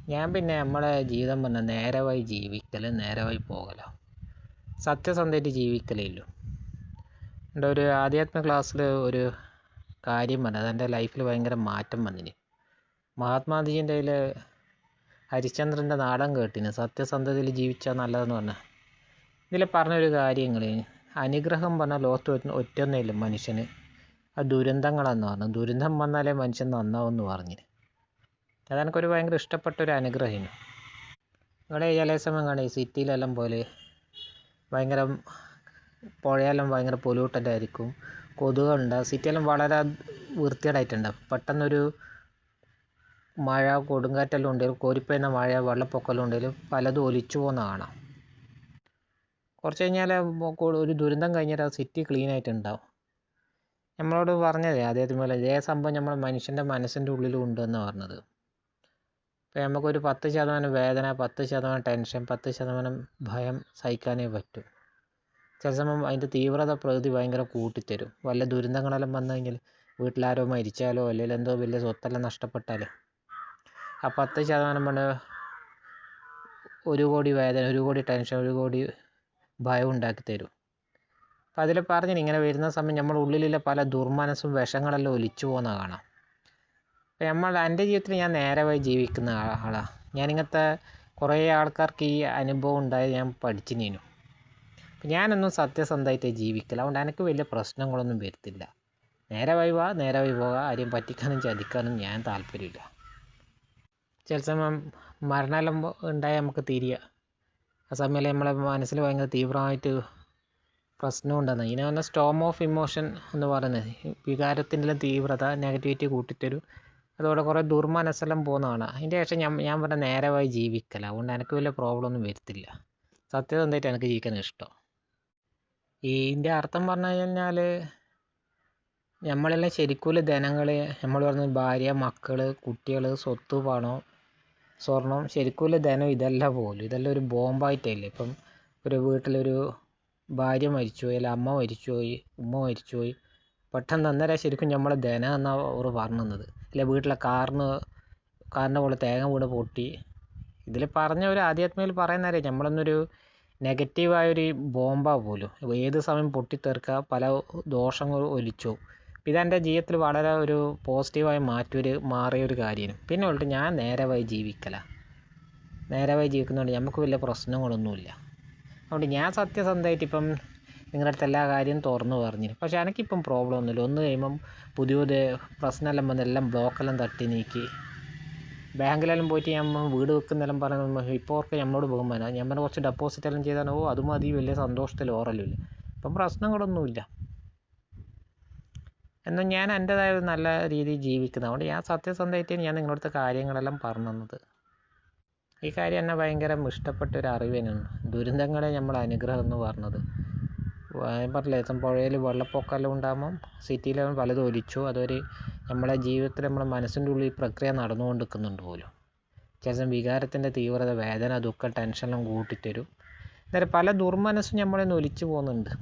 ഞാൻ പിന്നെ നമ്മളെ ജീവിതം പറഞ്ഞാൽ നേരെ വഴി ജീവിക്കൽ, നേരെ വഴി പോകലോ, സത്യസന്ധമായിട്ട് ജീവിക്കലേ ഇല്ലു. എൻ്റെ ഒരു ആധ്യാത്മിക ക്ലാസ്സിൽ ഒരു കാര്യം പറഞ്ഞു, അതെൻ്റെ ലൈഫിൽ ഭയങ്കര മാറ്റം വന്നിന്. മഹാത്മാഗാന്ധിജിൻ്റെ കയ്യിൽ ഹരിശ്ചന്ദ്രൻ്റെ നാടകം കേട്ടിന്, സത്യസന്ധതയിൽ ജീവിച്ചാൽ നല്ലതെന്ന് പറഞ്ഞാൽ. ഇതിൽ പറഞ്ഞൊരു കാര്യങ്ങൾ, അനുഗ്രഹം പറഞ്ഞാൽ ലോകത്ത് ഒറ്റൊന്നേ ഇല്ല മനുഷ്യന്, അത് ദുരന്തങ്ങളെന്ന് പറഞ്ഞു. ദുരന്തം വന്നാലേ മനുഷ്യൻ നന്നാവുമെന്ന് പറഞ്ഞിന്. അതെനിക്കൊരു ഭയങ്കര ഇഷ്ടപ്പെട്ടൊരു അനുഗ്രഹമാണ്. ഇവിടെ ചില സമയം കാണും ഈ സിറ്റിയിലെല്ലാം പോലെ ഭയങ്കര പുഴയെല്ലാം ഭയങ്കര പൊല്യൂട്ടഡ് ആയിരിക്കും, കൊതുകുണ്ടാവും, സിറ്റിയെല്ലാം വളരെ വൃത്തികേടായിട്ടുണ്ട്. പെട്ടെന്നൊരു മഴ, കൊടുങ്കാറ്റെല്ലാം ഉണ്ടെങ്കിലും, കോരിപ്പോയുന്ന മഴ, വെള്ളപ്പൊക്കമെല്ലാം ഉണ്ടെങ്കിലും പലതും ഒലിച്ചു പോകുന്ന കാണാം. കുറച്ച് കഴിഞ്ഞാൽ ഒരു ദുരന്തം കഴിഞ്ഞാൽ ആ സിറ്റി ക്ലീൻ ആയിട്ടുണ്ടാവും. നമ്മളോട് പറഞ്ഞതേ അദ്ദേഹത്തിന് ഇതേ സംഭവം നമ്മൾ മനുഷ്യൻ്റെ മനസ്സിൻ്റെ ഉള്ളിലും ഉണ്ടെന്ന് പറഞ്ഞത്. ഇപ്പോൾ നമുക്കൊരു 10% വേദന, 10% ടെൻഷൻ, 10% ഭയം സഹിക്കാനേ പറ്റും. ചില സമയം അതിൻ്റെ തീവ്രത പ്രകൃതി ഭയങ്കര കൂട്ടിത്തരും. വല്ല ദുരന്തങ്ങളെല്ലാം വന്നു കഴിഞ്ഞാൽ, വീട്ടിലാരോ മരിച്ചാലോ അല്ലെങ്കിൽ എന്തോ വലിയ സ്വത്തെല്ലാം നഷ്ടപ്പെട്ടാലോ, ആ 10% കൊണ്ട് 1 കോടി വേദന, 1 കോടി ടെൻഷൻ, 1 കോടി ഭയം ഉണ്ടാക്കി തരും. അപ്പം അതിൽ പറഞ്ഞിന്, ഇങ്ങനെ വരുന്ന സമയം നമ്മുടെ ഉള്ളിലുള്ള പല ദുർമനസ്സും വിഷങ്ങളെല്ലാം ഒലിച്ചു പോകുന്ന കാണാം. അപ്പം എൻ്റെ ജീവിതത്തിൽ ഞാൻ നേരെ വഴി ജീവിക്കുന്ന ആളാണ്. ഞാനിങ്ങനത്തെ കുറേ ആൾക്കാർക്ക് ഈ അനുഭവം ഉണ്ടായത് ഞാൻ പഠിച്ചിനു. അപ്പം ഞാനൊന്നും സത്യസന്ധമായിട്ട് ജീവിക്കില്ല, അതുകൊണ്ട് എനിക്ക് വലിയ പ്രശ്നങ്ങളൊന്നും വരുത്തില്ല. നേരെ വഴി പോവാ, നേരെ വഴി പോകാം, ആരെയും പറ്റിക്കാനും ചതിക്കാനും ഞാൻ താല്പര്യമില്ല. ചില സമയം മരണമെല്ലാം ഉണ്ടായാൽ നമുക്ക് തിരിയുക, ആ സമയത്ത് നമ്മളെ മനസ്സിൽ ഭയങ്കര തീവ്രമായിട്ട് പ്രശ്നം ഉണ്ടെന്ന്. ഇതിനെ പറഞ്ഞാൽ സ്റ്റോം ഓഫ് ഇമോഷൻ എന്ന് പറയുന്നത്. വികാരത്തിൻ്റെ തീവ്രത, നെഗറ്റിവിറ്റി കൂട്ടിത്തരും. അതോടെ കുറേ ദുർമനസ്സെല്ലാം പോകുന്നതാണ്. അതിൻ്റെ ശേഷം ഞാൻ പറഞ്ഞ നേരെ വഴി ജീവിക്കല, അതുകൊണ്ട് എനിക്ക് വലിയ പ്രോബ്ലം ഒന്നും വരുത്തില്ല. സത്യസന്ധമായിട്ട് എനിക്ക് ജീവിക്കാൻ ഇഷ്ടം. ഇതിൻ്റെ അർത്ഥം പറഞ്ഞു കഴിഞ്ഞാൽ, നമ്മളെല്ലാം ശരിക്കും ധനങ്ങൾ, നമ്മൾ പറഞ്ഞ ഭാര്യ, മക്കൾ, കുട്ടികൾ, സ്വത്ത്, പണം, സ്വർണം, ശരിക്കും ധനം ഇതെല്ലാം പോലും, ഇതെല്ലാം ഒരു ബോംബായിട്ടല്ലേ. ഇപ്പം ഒരു വീട്ടിലൊരു ഭാര്യ മരിച്ചുപോയി, അല്ല അമ്മ മരിച്ചുപോയി, ഉമ്മ മരിച്ചുപോയി, പെട്ടെന്ന് അന്നേരം ശരിക്കും നമ്മളെ ധനം എന്നാണ് അവർ പറഞ്ഞത്. അല്ലെ വീട്ടിലെ കാറിൻ്റെ പോലെ തേങ്ങ വീണ് പൊട്ടി. ഇതിൽ പറഞ്ഞ ഒരു ആധ്യാത്മികയിൽ പറയുന്നവരെ നമ്മളൊന്നൊരു നെഗറ്റീവായൊരു ബോംബാ പോലും, ഏത് സമയം പൊട്ടിത്തെറിക്കുക, പല ദോഷങ്ങൾ ഒലിച്ചു. ഇതെൻ്റെ ജീവിതത്തിൽ വളരെ ഒരു പോസിറ്റീവായി മാറിയൊരു കാര്യമാണ്. പിന്നെ ഉള്ളിട്ട് ഞാൻ നേരെ വഴി ജീവിക്കല, നേരെ വഴി ജീവിക്കുന്നതുകൊണ്ട് നമുക്ക് വലിയ പ്രശ്നങ്ങളൊന്നുമില്ല. അതുകൊണ്ട് ഞാൻ സത്യസന്ധമായിട്ട് ഇപ്പം നിങ്ങളുടെ അടുത്ത് എല്ലാ കാര്യവും തുറന്നു പറഞ്ഞു. പക്ഷേ എനിക്കിപ്പം പ്രോബ്ലം ഒന്നുമില്ല. ഒന്ന് കഴിയുമ്പം പുതിയ പ്രശ്നമെല്ലാം വന്ന് എല്ലാം ബ്ലോക്കെല്ലാം തട്ടി നീക്കി. ബാങ്കിലെല്ലാം പോയിട്ട് നമ്മൾ വീട് വെക്കുന്നെല്ലാം പറയുമ്പോൾ ഇപ്പോൾ ഓർക്ക് നമ്മളോട് ബഹുമാനം, നമ്മൾ കുറച്ച് ഡെപ്പോസിറ്റ് എല്ലാം ചെയ്താൽ അത് മതി, വലിയ സന്തോഷത്തിൽ ഓറലില്ല. ഇപ്പം പ്രശ്നങ്ങളൊന്നുമില്ല. എന്നാൽ ഞാൻ എൻ്റേതായ ഒരു നല്ല രീതിയിൽ ജീവിക്കുന്നത്. അതുകൊണ്ട് ഞാൻ സത്യസന്ധമായിട്ട് ഞാൻ നിങ്ങളുടെ അടുത്ത് കാര്യങ്ങളെല്ലാം പറഞ്ഞു തന്നത്. ഈ കാര്യം എന്നെ ഭയങ്കര ഇഷ്ടപ്പെട്ടൊരു അറിവിനാണ്. ദുരന്തങ്ങളെ നമ്മൾ അനുഗ്രഹം എന്ന് പറഞ്ഞത്. ഞാൻ പറഞ്ഞില്ലേ, പുഴയിൽ വെള്ളപ്പൊക്കമെല്ലാം ഉണ്ടാകുമ്പം സിറ്റിയിലെല്ലാം പലതും ഒലിച്ചു. അതൊരു നമ്മളെ ജീവിതത്തിൽ നമ്മുടെ മനസ്സിൻ്റെ ഉള്ളിൽ പ്രക്രിയ നടന്നുകൊണ്ടിരിക്കുന്നുണ്ട് പോലും. ചില വികാരത്തിൻ്റെ തീവ്രത, വേദന, ദുഃഖം, ടെൻഷനെല്ലാം കൂട്ടിത്തരും. അന്നേരം പല ദുർമനസ്സും നമ്മളെ ഒലിച്ചു പോകുന്നുണ്ട്.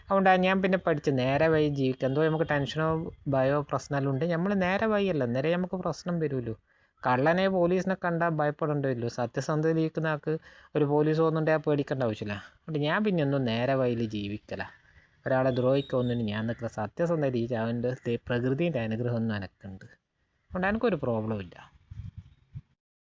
അതുകൊണ്ടാണ് ഞാൻ പിന്നെ പഠിച്ച് നേരെ വഴി ജീവിക്കുക. എന്തോ നമുക്ക് ടെൻഷനോ ഭയമോ പ്രശ്നമെല്ലാം ഉണ്ട്, നമ്മൾ നേരെ വഴിയല്ല, അന്നേരം നമുക്ക് പ്രശ്നം വരുമല്ലോ. കള്ളനെ പോലീസിനെ കണ്ടാൽ ഭയപ്പെടേണ്ടല്ലോ. സത്യസന്ധതയിൽ ജീവിക്കുന്ന ആൾക്ക് ഒരു പോലീസ് പോകുന്നുണ്ടെങ്കിൽ പേടിക്കേണ്ട ആവശ്യമില്ല. അതുകൊണ്ട് ഞാൻ പിന്നെ ഒന്നും നേരെ വഴിയിൽ ജീവിക്കല, ഒരാളെ ദ്രോഹിക്കൊന്നിനും ഞാൻ നിൽക്കില്ല. സത്യസന്ധത അവൻ്റെ പ്രകൃതിൻ്റെ അനുഗ്രഹം ഒന്നും എനിക്കുണ്ട്. അതുകൊണ്ട് എനിക്കൊരു പ്രോബ്ലം ഇല്ല.